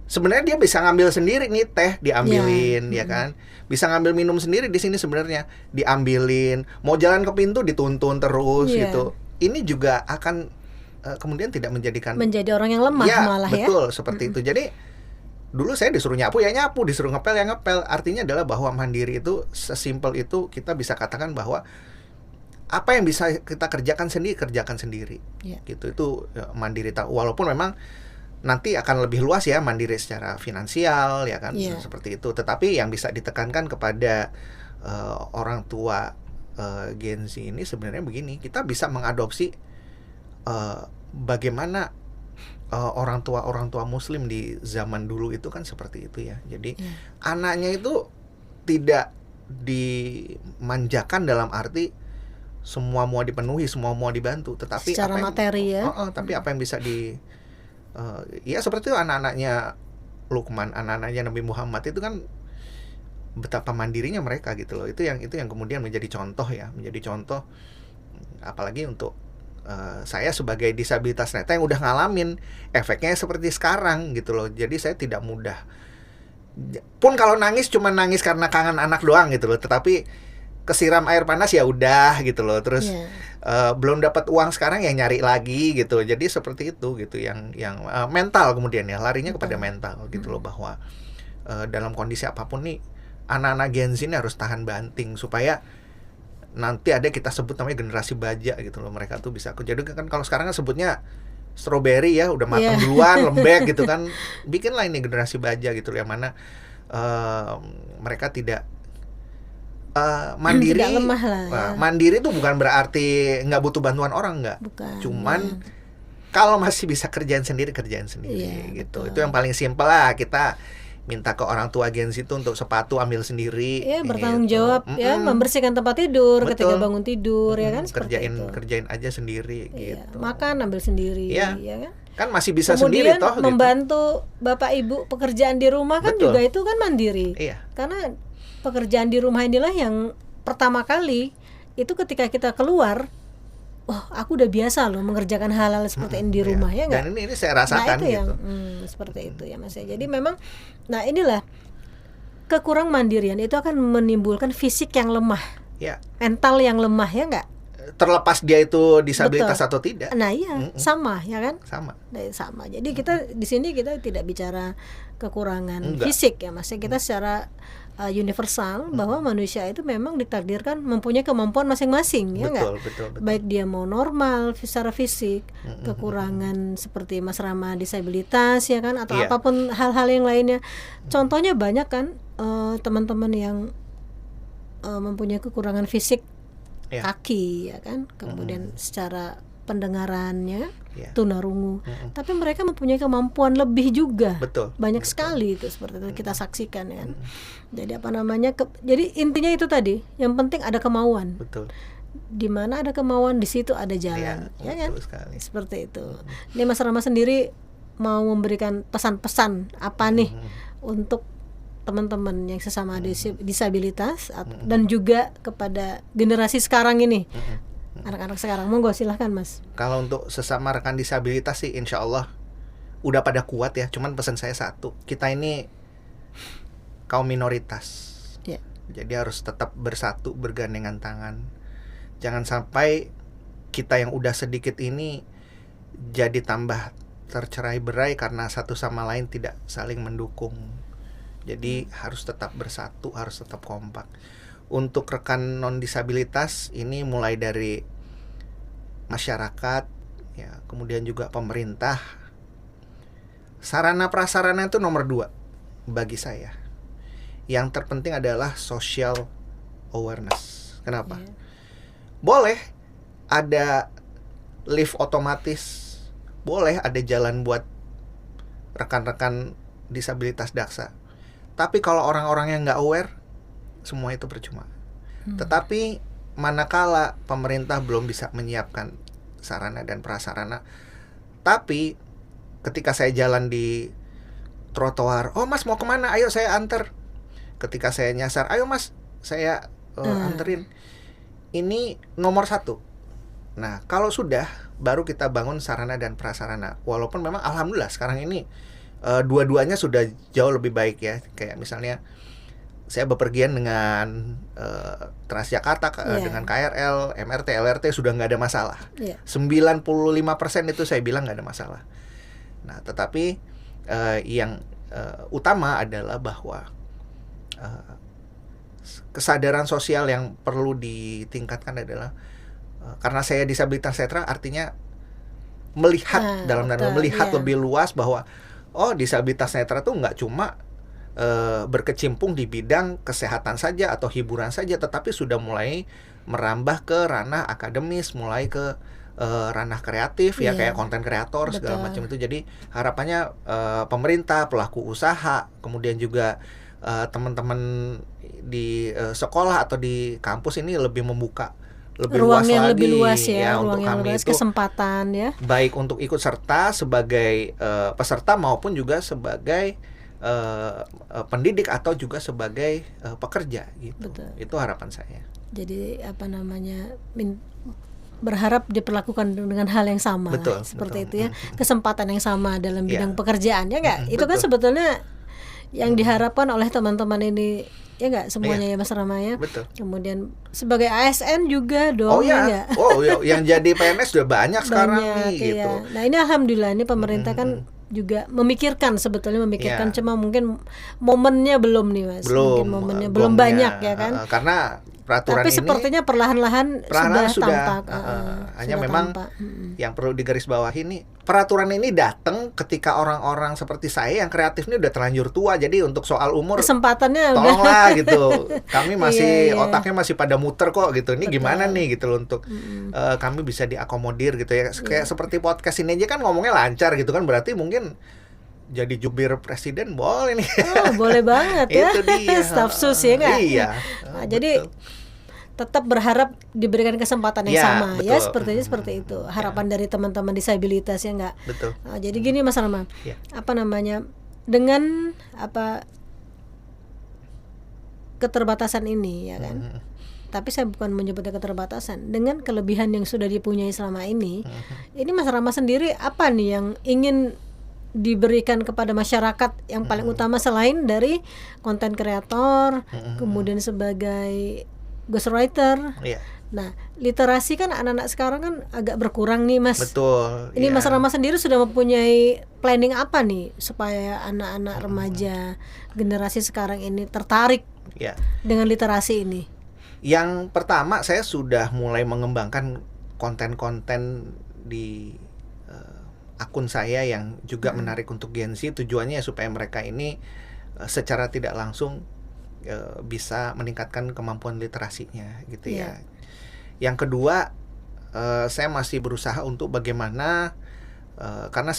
sebenarnya dia bisa ngambil sendiri nih, teh diambilin, ya kan, bisa ngambil minum sendiri di sini sebenarnya diambilin, mau jalan ke pintu dituntun terus gitu. Ini juga akan kemudian tidak menjadi orang yang lemah, malah ya. Betul, seperti itu. Jadi dulu saya disuruh nyapu ya nyapu, disuruh ngepel ya ngepel. Artinya adalah bahwa mandiri itu sesimpel itu, kita bisa katakan bahwa apa yang bisa kita kerjakan sendiri, gitu. Itu mandiri. Walaupun memang nanti akan lebih luas ya, mandiri secara finansial, ya kan, seperti itu. Tetapi yang bisa ditekankan kepada orang tua Gen Z ini sebenarnya begini, kita bisa mengadopsi bagaimana orang tua Muslim di zaman dulu itu kan seperti itu ya. Jadi anaknya itu tidak dimanjakan dalam arti semua mau dipenuhi, semua mau dibantu, tetapi secara materi ya. Tapi apa yang bisa ya seperti itu anak-anaknya Luqman, anak-anaknya Nabi Muhammad itu kan betapa mandirinya mereka gitu loh. Itu yang kemudian menjadi contoh ya, apalagi untuk saya sebagai disabilitas netra yang udah ngalamin efeknya seperti sekarang gitu loh. Jadi saya tidak mudah, pun kalau nangis cuma nangis karena kangen anak doang gitu loh, tetapi kesiram air panas ya udah gitu loh. Terus belum dapat uang sekarang ya nyari lagi gitu. Jadi seperti itu gitu, yang mental kemudian ya larinya kepada mental gitu loh, bahwa dalam kondisi apapun nih anak-anak Gen Z ini harus tahan banting supaya nanti ada kita sebut namanya generasi baja gitu loh. Mereka tuh bisa, jadi kan kalau sekarang kan sebutnya strawberry ya, udah matang duluan, lembek gitu kan. Bikinlah ini generasi baja gitu loh, yang mana mereka tidak mandiri. Tidak lemah lah ya. Mandiri itu bukan berarti nggak butuh bantuan orang, nggak. Cuman kalau masih bisa kerjain sendiri gitu. Itu yang paling simpel lah. Kita minta ke orang tua Gen Z itu untuk sepatu ambil sendiri, bertanggung jawab ya, membersihkan tempat tidur. Betul. Ketika bangun tidur ya kan, kerjain aja sendiri gitu. Makan ambil sendiri ya kan. Kan masih bisa kemudian sendiri toh membantu gitu. Bapak Ibu pekerjaan di rumah kan juga itu kan mandiri. Karena pekerjaan di rumah inilah yang pertama kali itu ketika kita keluar, aku udah biasa loh mengerjakan hal-hal seperti ini di rumah ya enggak? Dan ini saya rasakan itu gitu. Yang, seperti itu ya Mas. Jadi memang inilah kekurang mandirian itu akan menimbulkan fisik yang lemah. Mental yang lemah ya enggak? Terlepas dia itu disabilitas atau tidak. Nah sama ya kan? Sama. Jadi kita di sini kita tidak bicara kekurangan fisik ya Mas. Kita secara universal bahwa manusia itu memang ditakdirkan mempunyai kemampuan masing-masing ya enggak? Betul. Baik dia mau normal secara fisik, kekurangan seperti Mas Rama disabilitas ya kan, atau apapun hal-hal yang lainnya. Contohnya banyak kan teman-teman yang mempunyai kekurangan fisik, kaki ya kan, kemudian secara pendengarannya Ya. tunarungu, tapi mereka mempunyai kemampuan lebih juga. Betul. Banyak sekali itu seperti itu kita saksikan ya. Jadi apa namanya? Jadi intinya itu tadi, yang penting ada kemauan. Betul. Di mana ada kemauan, di situ ada jalan, ya kan? Betul sekali. Seperti itu. Ini Mas Rama sendiri mau memberikan pesan-pesan apa nih untuk teman-teman yang sesama disabilitas dan juga kepada generasi sekarang ini, anak-anak sekarang. Monggo silahkan Mas. Kalau untuk sesama rekan disabilitas sih insya Allah udah pada kuat ya. Cuman pesan saya satu, kita ini kaum minoritas. Ya. Jadi harus tetap bersatu, bergandengan tangan. Jangan sampai kita yang udah sedikit ini jadi tambah tercerai-berai karena satu sama lain tidak saling mendukung. Jadi harus tetap bersatu, harus tetap kompak. Untuk rekan non disabilitas ini mulai dari masyarakat, ya, kemudian juga pemerintah. Sarana prasarana itu nomor 2 bagi saya. Yang terpenting adalah social awareness. Kenapa? Boleh ada lift otomatis, boleh ada jalan buat rekan-rekan disabilitas daksa. Tapi kalau orang-orang yang nggak aware, semua itu percuma. Tetapi manakala pemerintah belum bisa menyiapkan sarana dan prasarana, tapi ketika saya jalan di trotoar, oh Mas mau kemana? Ayo saya anter. Ketika saya nyasar, ayo Mas saya anterin. Ini nomor 1. Nah kalau sudah, baru kita bangun sarana dan prasarana. Walaupun memang alhamdulillah sekarang ini dua-duanya sudah jauh lebih baik ya. Kayak misalnya saya bepergian dengan Transjakarta, dengan KRL, MRT, LRT sudah nggak ada masalah. 95% itu saya bilang nggak ada masalah. Nah tetapi yang utama adalah bahwa kesadaran sosial yang perlu ditingkatkan adalah karena saya disabilitas netra, artinya melihat melihat lebih luas bahwa oh disabilitas netra tuh nggak cuma berkecimpung di bidang kesehatan saja atau hiburan saja, tetapi sudah mulai merambah ke ranah akademis, mulai ke ranah kreatif ya, kayak konten kreator segala macam itu. Jadi harapannya pemerintah, pelaku usaha, kemudian juga teman-teman di sekolah atau di kampus ini lebih membuka ruang luas yang lagi, lebih luas ya, untuk ruang yang kami luas, itu kesempatan ya, baik untuk ikut serta sebagai peserta maupun juga sebagai pendidik atau juga sebagai pekerja gitu. Betul. Itu harapan saya. Jadi apa namanya, berharap diperlakukan dengan hal yang sama. Betul, seperti betul. itu ya, kesempatan yang sama dalam bidang Ya. pekerjaan ya nggak? Itu kan Betul. sebetulnya yang diharapkan oleh teman-teman ini ya nggak, semuanya ya Mas Rama ya. Betul. Kemudian sebagai ASN juga dong, Oh ya ya, nggak? yang jadi PNS sudah banyak sekarang Banyak, nih iya. gitu. Nah ini alhamdulillah ini pemerintah kan juga memikirkan, sebetulnya memikirkan, Iya. cuma mungkin momennya belum nih Mas. Mungkin momennya belum gongnya, banyak ya kan. karena peraturan Tapi ini sepertinya perlahan-lahan sudah tampak. hanya sudah memang tampak. yang perlu digarisbawahi nih, peraturan ini datang ketika orang-orang seperti saya yang kreatif ini udah terlanjur tua. Jadi untuk soal umur Kesempatannya udah tolonglah gitu. Kami masih Iya. otaknya masih pada muter kok gitu. Ini Betul. gimana nih gitu loh untuk kami bisa diakomodir gitu ya. Kayak seperti podcast ini aja kan ngomongnya lancar gitu kan, berarti mungkin jadi jubir presiden boleh nih. Oh, boleh banget ya. Itu dia. Staf sus ya nggak? Iya. Nah, jadi tetap berharap diberikan kesempatan yang Ya, sama ya, betul. sepertinya seperti itu harapan dari teman-teman disabilitas ya nggak. Betul. Nah, jadi gini Mas Rama, Ya. apa namanya, dengan apa keterbatasan ini ya kan, tapi saya bukan menyebutnya keterbatasan, dengan kelebihan yang sudah dipunyai selama ini Mas Rama sendiri apa nih yang ingin diberikan kepada masyarakat yang paling utama selain dari konten kreator, kemudian sebagai ghostwriter. Iya. Nah, literasi kan anak-anak sekarang kan agak berkurang nih Mas. Betul. Ini iya. Mas Rama sendiri sudah mempunyai planning apa nih supaya anak-anak remaja generasi sekarang ini tertarik Ya. dengan literasi ini? Yang pertama, saya sudah mulai mengembangkan konten-konten di akun saya yang juga menarik untuk Gen Z. Tujuannya supaya mereka ini secara tidak langsung bisa meningkatkan kemampuan literasinya gitu ya. Yang kedua, saya masih berusaha untuk bagaimana, karena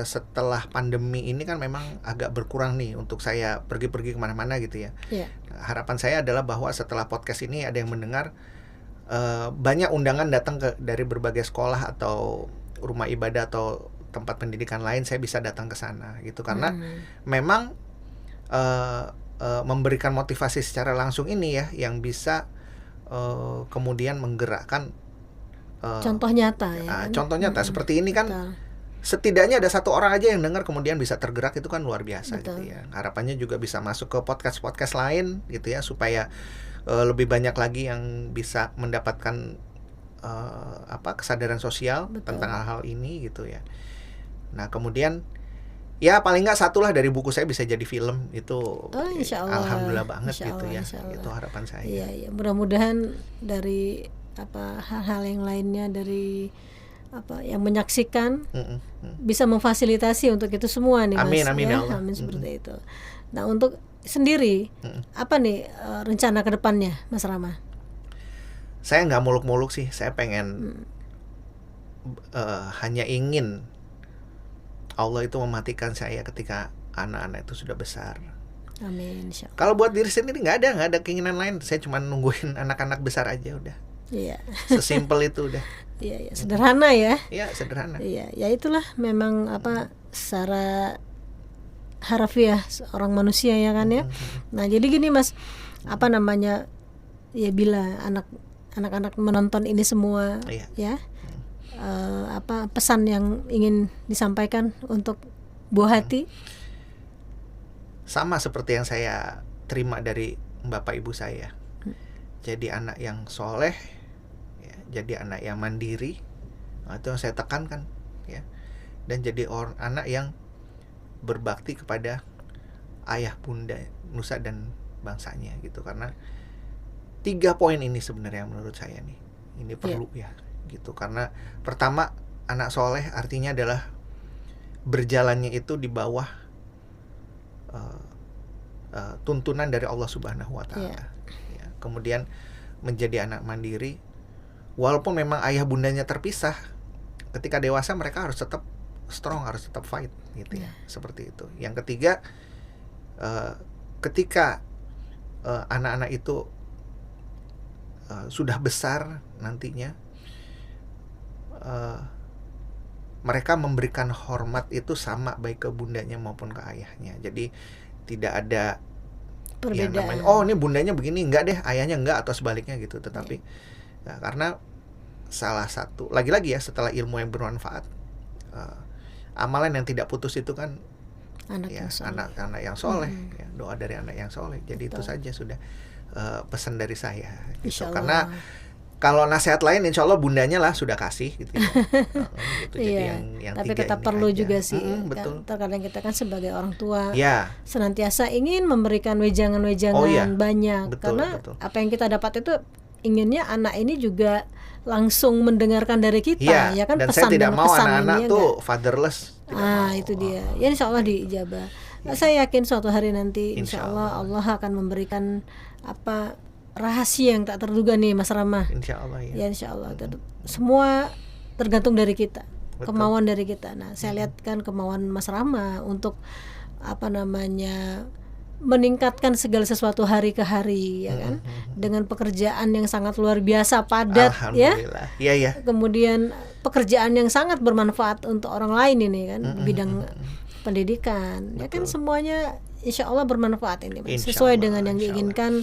setelah pandemi ini kan memang agak berkurang nih untuk saya pergi-pergi kemana-mana gitu ya. Iya. Harapan saya adalah bahwa setelah podcast ini ada yang mendengar, banyak undangan datang dari berbagai sekolah atau rumah ibadah atau tempat pendidikan lain, saya bisa datang ke sana gitu, karena memang memberikan motivasi secara langsung ini ya yang bisa kemudian menggerakkan Contoh nyata ya kan? contoh nyata seperti ini kan. Betul. Setidaknya ada satu orang aja yang dengar kemudian bisa tergerak, itu kan luar biasa. Betul. Gitu ya. Harapannya juga bisa masuk ke podcast lain gitu ya, supaya lebih banyak lagi yang bisa mendapatkan kesadaran sosial. Betul. Tentang hal-hal ini gitu ya. Nah kemudian ya paling nggak satu lah dari buku saya bisa jadi film itu. Insya Allah. Alhamdulillah banget Insya gitu Allah, ya. insya Allah. Itu harapan saya. Iya, mudah-mudahan dari hal-hal yang lainnya, dari yang menyaksikan bisa memfasilitasi untuk itu semua nih Mas. Amin ya, ya Allah. Amin seperti itu. Nah untuk sendiri apa nih rencana ke depannya Mas Rama? Saya nggak muluk-muluk sih, saya pengen hanya ingin Allah itu mematikan saya ketika anak-anak itu sudah besar. Amin, insya Allah. Kalau buat diri sendiri nggak ada keinginan lain. Saya cuma nungguin anak-anak besar aja udah. Iya. Sesimpel itu udah. Iya, sederhana ya. Iya, sederhana. Iya, ya itulah memang secara harafiah seorang manusia ya kan ya. Nah, jadi gini Mas, ya bila anak-anak menonton ini semua ya. Pesan yang ingin disampaikan untuk buah hati? Sama seperti yang saya terima dari bapak ibu saya. Jadi anak yang soleh, ya, jadi anak yang mandiri, itu yang saya tekankan ya. Dan jadi anak yang berbakti kepada ayah bunda, nusa dan bangsanya gitu. Karena 3 poin ini sebenarnya menurut saya nih, ini perlu ya gitu. Karena pertama, anak soleh artinya adalah berjalannya itu di bawah tuntunan dari Allah Subhanahu Wa Taala. Ya, kemudian menjadi anak mandiri, walaupun memang ayah bundanya terpisah, ketika dewasa mereka harus tetap strong, harus tetap fight gitu ya, seperti itu. Yang ketiga, ketika anak-anak itu sudah besar nantinya, mereka memberikan hormat itu sama baik ke bundanya maupun ke ayahnya. Jadi tidak ada perbedaan. Yang namanya, ini bundanya begini, enggak deh, ayahnya enggak, atau sebaliknya gitu. Tetapi karena salah satu, lagi-lagi ya, setelah ilmu yang bermanfaat, amalan yang tidak putus itu kan anak-anak yang soleh, ya, doa dari anak yang soleh. Jadi itu saja sudah pesan dari saya gitu. Karena kalau nasihat lain insya Allah bundanya lah sudah kasih gitu ya. Gitu. Jadi yang tapi tetap perlu aja. Juga sih betul. Terkadang kita kan sebagai orang tua senantiasa ingin memberikan wejangan-wejangan banyak. Betul, karena betul. apa yang kita dapat itu inginnya anak ini juga langsung mendengarkan dari kita ya kan. Dan pesan saya tidak mau anak-anak ini, tuh fatherless. Itu dia ya, insya Allah diijabah. Saya yakin suatu hari nanti insya Allah akan memberikan rahasia yang tak terduga nih Mas Rama. Insya Allah ya. Ya insya Allah. Semua tergantung dari kita. Betul. Kemauan dari kita. Nah, saya lihat kan kemauan Mas Rama untuk meningkatkan segala sesuatu hari ke hari ya kan. Dengan pekerjaan yang sangat luar biasa, padat ya. Iya. Kemudian pekerjaan yang sangat bermanfaat untuk orang lain ini kan, bidang pendidikan. Betul. Ya kan semuanya insya Allah bermanfaat ini Mas. Sesuai dengan yang diinginkan,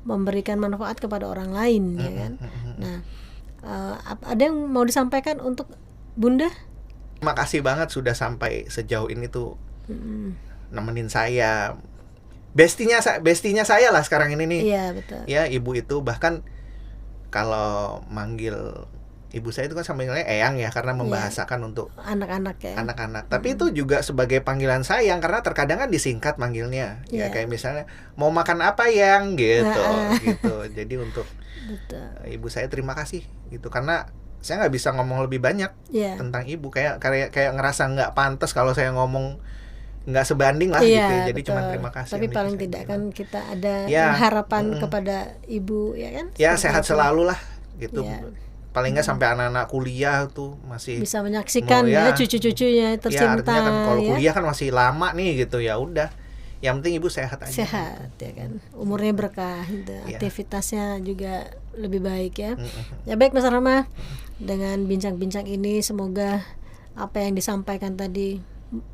memberikan manfaat kepada orang lain ya kan. Nah, ada yang mau disampaikan untuk Bunda? Terima kasih banget sudah sampai sejauh ini tuh nemenin saya. Bestinya saya lah sekarang ini nih. Iya, betul. Ya, ibu itu bahkan kalau manggil ibu saya itu kan sambilnya eyang ya, karena membahasakan untuk anak-anak ya. Anak-anak. Tapi itu juga sebagai panggilan sayang, karena terkadang kan disingkat manggilnya. Ya kayak misalnya mau makan apa yang gitu. Gitu. Jadi untuk ibu saya terima kasih gitu, karena saya nggak bisa ngomong lebih banyak tentang ibu, kayak ngerasa nggak pantas kalau saya ngomong nggak sebanding lah gitu. Jadi cuma terima kasih. Tapi paling tidak kan kita ada harapan kepada ibu ya kan. Ya sehat selalu lah gitu. paling nggak sampai anak-anak kuliah tuh masih bisa menyaksikan ya cucu-cucunya ya tercinta artinya kan kalau ya. kuliah kan masih lama nih gitu, ya udah yang penting ibu sehat aja Sehat ya kan, umurnya berkah gitu. Aktivitasnya juga lebih baik ya. Ya baik Mas Rama, dengan bincang-bincang ini semoga apa yang disampaikan tadi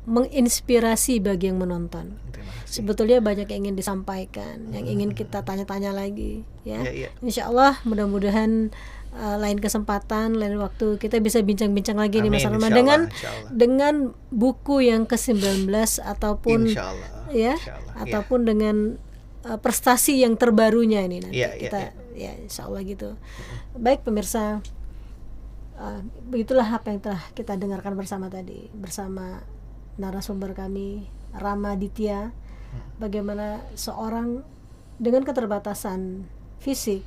menginspirasi bagi yang menonton. Sebetulnya banyak yang ingin disampaikan, yang ingin kita tanya-tanya lagi ya. Insya Allah mudah-mudahan lain kesempatan, lain waktu kita bisa bincang-bincang lagi nih Mas Rama dengan buku yang ke-19 ataupun ya ataupun dengan prestasi yang terbarunya ini nanti kita ya insya Allah gitu. Baik pemirsa, begitulah apa yang telah kita dengarkan bersama tadi bersama narasumber kami Rama Ditya, bagaimana seorang dengan keterbatasan fisik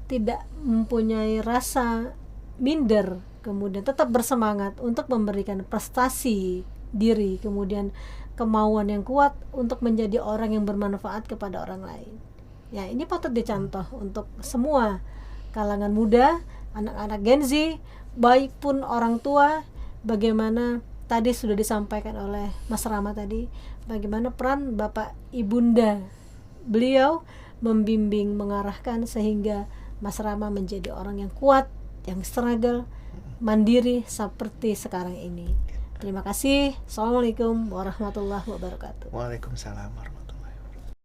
tidak mempunyai rasa minder, kemudian tetap bersemangat untuk memberikan prestasi diri, kemudian kemauan yang kuat untuk menjadi orang yang bermanfaat kepada orang lain. Ya, ini patut dicontoh untuk semua kalangan muda, anak-anak Gen Z, baik pun orang tua. Bagaimana tadi sudah disampaikan oleh Mas Rama tadi, bagaimana peran Bapak Ibunda beliau membimbing, mengarahkan sehingga Mas Rama menjadi orang yang kuat, yang struggle, mandiri seperti sekarang ini. Terima kasih. Assalamualaikum warahmatullahi wabarakatuh. Waalaikumsalam warahmatullahi wabarakatuh.